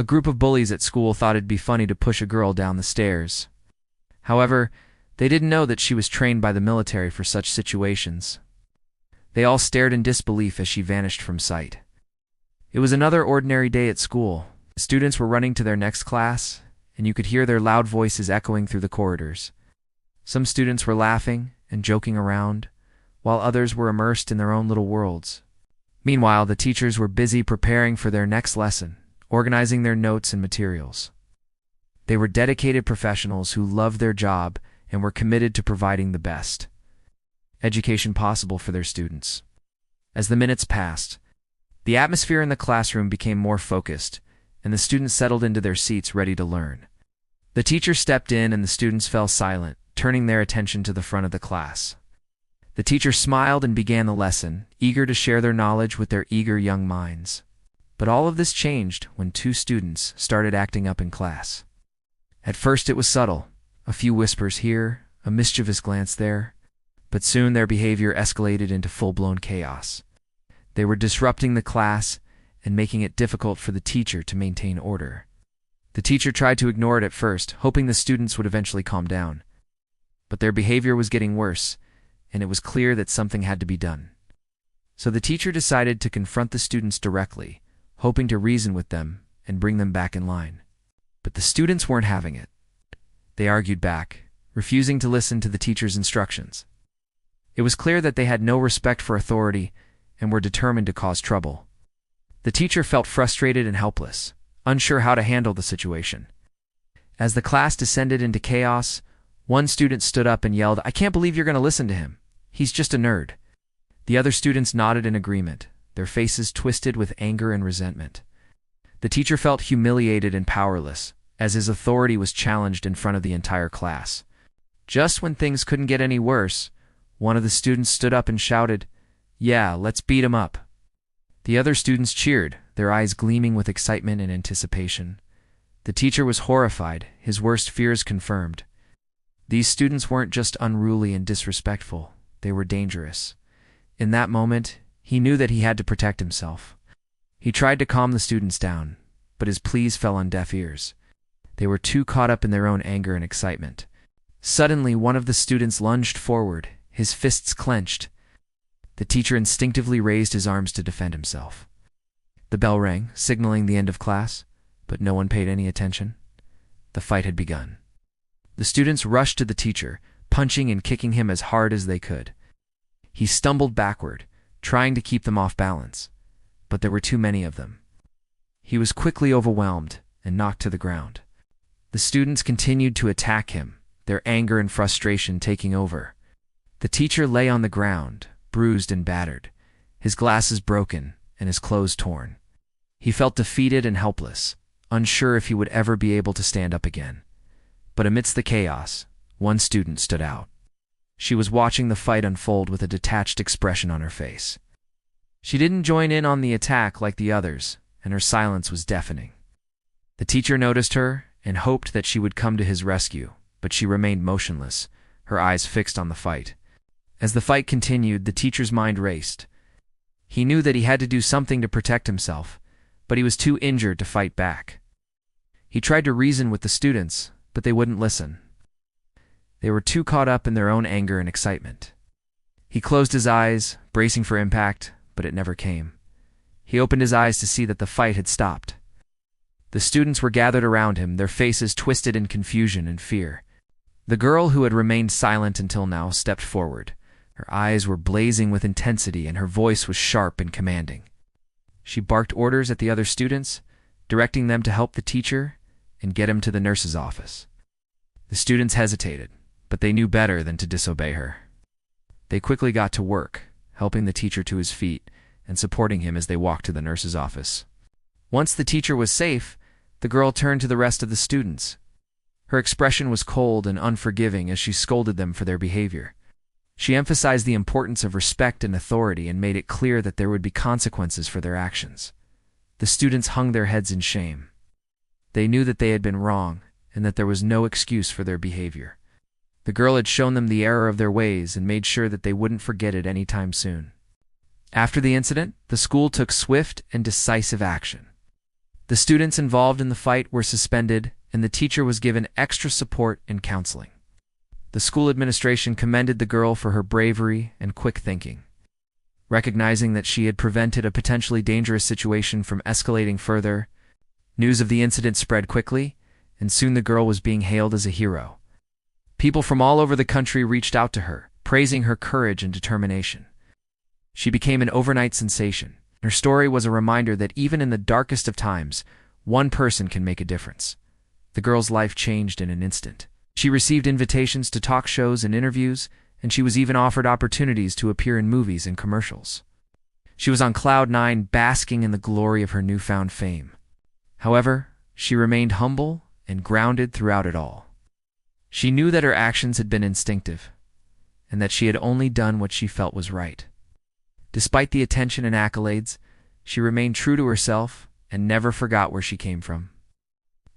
A group of bullies at school thought it'd be funny to push a girl down the stairs. However, they didn't know that she was trained by the military for such situations. They all stared in disbelief as she vanished from sight. It was another ordinary day at school. The students were running to their next class, and you could hear their loud voices echoing through the corridors. Some students were laughing and joking around, while others were immersed in their own little worlds. Meanwhile, the teachers were busy preparing for their next lesson, organizing their notes and materials. They were dedicated professionals who loved their job and were committed to providing the best education possible for their students. As the minutes passed, the atmosphere in the classroom became more focused, and the students settled into their seats ready to learn. The teacher stepped in and the students fell silent, turning their attention to the front of the class. The teacher smiled and began the lesson, eager to share their knowledge with their eager young minds. But all of this changed when two students started acting up in class. At first it was subtle, a few whispers here, a mischievous glance there, but soon their behavior escalated into full-blown chaos. They were disrupting the class and making it difficult for the teacher to maintain order. The teacher tried to ignore it at first, hoping the students would eventually calm down. But their behavior was getting worse, and it was clear that something had to be done. So the teacher decided to confront the students directly, hoping to reason with them and bring them back in line. But the students weren't having it. They argued back, refusing to listen to the teacher's instructions. It was clear that they had no respect for authority and were determined to cause trouble. The teacher felt frustrated and helpless, unsure how to handle the situation. As the class descended into chaos, one student stood up and yelled, "I can't believe you're going to listen to him. He's just a nerd." The other students nodded in agreement, their faces twisted with anger and resentment. The teacher felt humiliated and powerless, as his authority was challenged in front of the entire class. Just when things couldn't get any worse, one of the students stood up and shouted, "Yeah, let's beat him up." The other students cheered, their eyes gleaming with excitement and anticipation. The teacher was horrified, his worst fears confirmed. These students weren't just unruly and disrespectful, they were dangerous. In that moment, he knew that he had to protect himself. He tried to calm the students down, but his pleas fell on deaf ears. They were too caught up in their own anger and excitement. Suddenly, one of the students lunged forward, his fists clenched. The teacher instinctively raised his arms to defend himself. The bell rang, signaling the end of class, but no one paid any attention. The fight had begun. The students rushed to the teacher, punching and kicking him as hard as they could. He stumbled backward, trying to keep them off balance, but there were too many of them. He was quickly overwhelmed and knocked to the ground. The students continued to attack him, their anger and frustration taking over. The teacher lay on the ground, bruised and battered, his glasses broken and his clothes torn. He felt defeated and helpless, unsure if he would ever be able to stand up again. But amidst the chaos, one student stood out. She was watching the fight unfold with a detached expression on her face. She didn't join in on the attack like the others, and her silence was deafening. The teacher noticed her and hoped that she would come to his rescue, but she remained motionless, her eyes fixed on the fight. As the fight continued, the teacher's mind raced. He knew that he had to do something to protect himself, but he was too injured to fight back. He tried to reason with the students, but they wouldn't listen. They were too caught up in their own anger and excitement. He closed his eyes, bracing for impact, but it never came. He opened his eyes to see that the fight had stopped. The students were gathered around him, their faces twisted in confusion and fear. The girl who had remained silent until now stepped forward. Her eyes were blazing with intensity and her voice was sharp and commanding. She barked orders at the other students, directing them to help the teacher and get him to the nurse's office. The students hesitated, but they knew better than to disobey her. They quickly got to work, helping the teacher to his feet and supporting him as they walked to the nurse's office. Once the teacher was safe, the girl turned to the rest of the students. Her expression was cold and unforgiving as she scolded them for their behavior. She emphasized the importance of respect and authority and made it clear that there would be consequences for their actions. The students hung their heads in shame. They knew that they had been wrong and that there was no excuse for their behavior. The girl had shown them the error of their ways and made sure that they wouldn't forget it anytime soon. After the incident, the school took swift and decisive action. The students involved in the fight were suspended, and the teacher was given extra support and counseling. The school administration commended the girl for her bravery and quick thinking. Recognizing that she had prevented a potentially dangerous situation from escalating further, news of the incident spread quickly, and soon the girl was being hailed as a hero. People from all over the country reached out to her, praising her courage and determination. She became an overnight sensation. Her story was a reminder that even in the darkest of times, one person can make a difference. The girl's life changed in an instant. She received invitations to talk shows and interviews, and she was even offered opportunities to appear in movies and commercials. She was on cloud nine, basking in the glory of her newfound fame. However, she remained humble and grounded throughout it all. She knew that her actions had been instinctive, and that she had only done what she felt was right. Despite the attention and accolades, she remained true to herself and never forgot where she came from.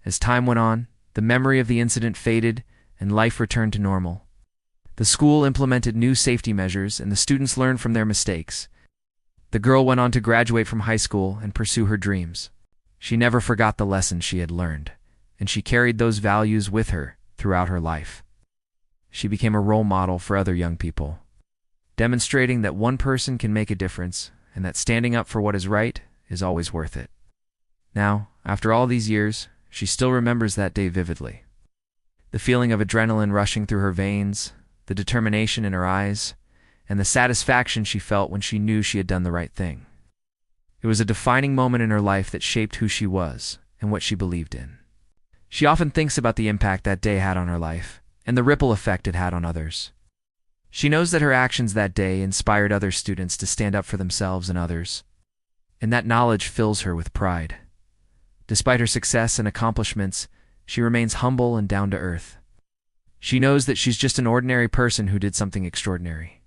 As time went on, the memory of the incident faded and life returned to normal. The school implemented new safety measures and the students learned from their mistakes. The girl went on to graduate from high school and pursue her dreams. She never forgot the lessons she had learned, and she carried those values with her throughout her life. She became a role model for other young people, demonstrating that one person can make a difference and that standing up for what is right is always worth it. Now, after all these years, she still remembers that day vividly. The feeling of adrenaline rushing through her veins, the determination in her eyes, and the satisfaction she felt when she knew she had done the right thing. It was a defining moment in her life that shaped who she was and what she believed in. She often thinks about the impact that day had on her life and the ripple effect it had on others. She knows that her actions that day inspired other students to stand up for themselves and others, and that knowledge fills her with pride. Despite her success and accomplishments, she remains humble and down to earth. She knows that she's just an ordinary person who did something extraordinary.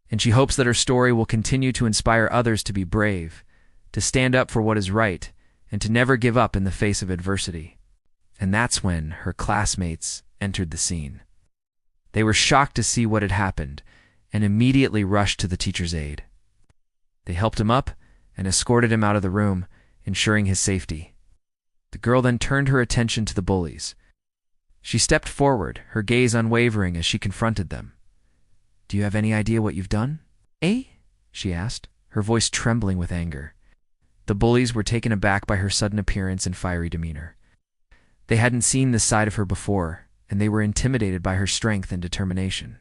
And she hopes that her story will continue to inspire others to be brave, to stand up for what is right, and to never give up in the face of adversity. And that's when her classmates entered the scene. They were shocked to see what had happened and immediately rushed to the teacher's aid. They helped him up and escorted him out of the room, ensuring his safety. The girl then turned her attention to the bullies. She stepped forward, her gaze unwavering as she confronted them. "Do you have any idea what you've done?" "Eh?" she asked, her voice trembling with anger. The bullies were taken aback by her sudden appearance and fiery demeanor. They hadn't seen this side of her before, and they were intimidated by her strength and determination.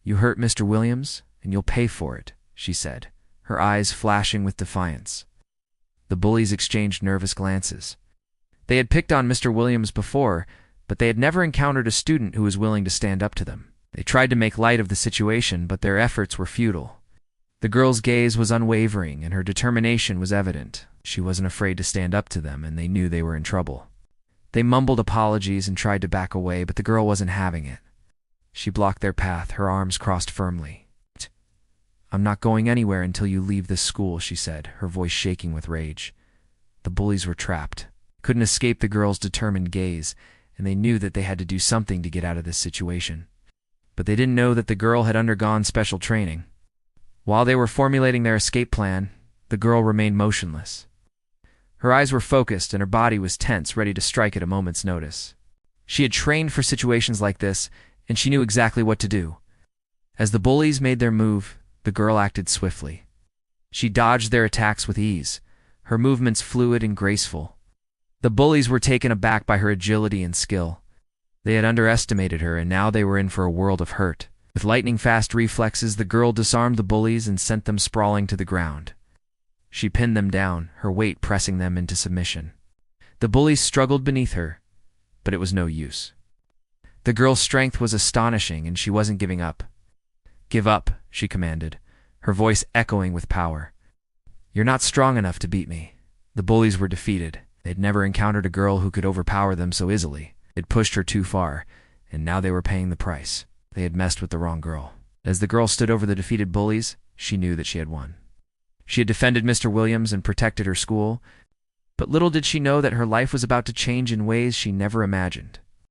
"You hurt Mr. Williams, and you'll pay for it," she said, her eyes flashing with defiance. The bullies exchanged nervous glances. They had picked on Mr. Williams before, but they had never encountered a student who was willing to stand up to them. They tried to make light of the situation, but their efforts were futile. The girl's gaze was unwavering, and her determination was evident. She wasn't afraid to stand up to them, and they knew they were in trouble. They mumbled apologies and tried to back away, but the girl wasn't having it. She blocked their path, her arms crossed firmly. "I'm not going anywhere until you leave this school," she said, her voice shaking with rage. The bullies were trapped, couldn't escape the girl's determined gaze, and they knew that they had to do something to get out of this situation. But they didn't know that the girl had undergone special training. While they were formulating their escape plan, the girl remained motionless. Her eyes were focused and her body was tense, ready to strike at a moment's notice. She had trained for situations like this, and she knew exactly what to do. As the bullies made their move, the girl acted swiftly. She dodged their attacks with ease, her movements fluid and graceful. The bullies were taken aback by her agility and skill. They had underestimated her, and now they were in for a world of hurt. With lightning-fast reflexes, the girl disarmed the bullies and sent them sprawling to the ground. She pinned them down, her weight pressing them into submission. The bullies struggled beneath her, but it was no use. The girl's strength was astonishing, and she wasn't giving up. "Give up," she commanded, her voice echoing with power. "You're not strong enough to beat me." The bullies were defeated. They'd never encountered a girl who could overpower them so easily. It pushed her too far, and now they were paying the price. They had messed with the wrong girl. As the girl stood over the defeated bullies, she knew that she had won. She had defended Mr. Williams and protected her school, but little did she know that her life was about to change in ways she never imagined.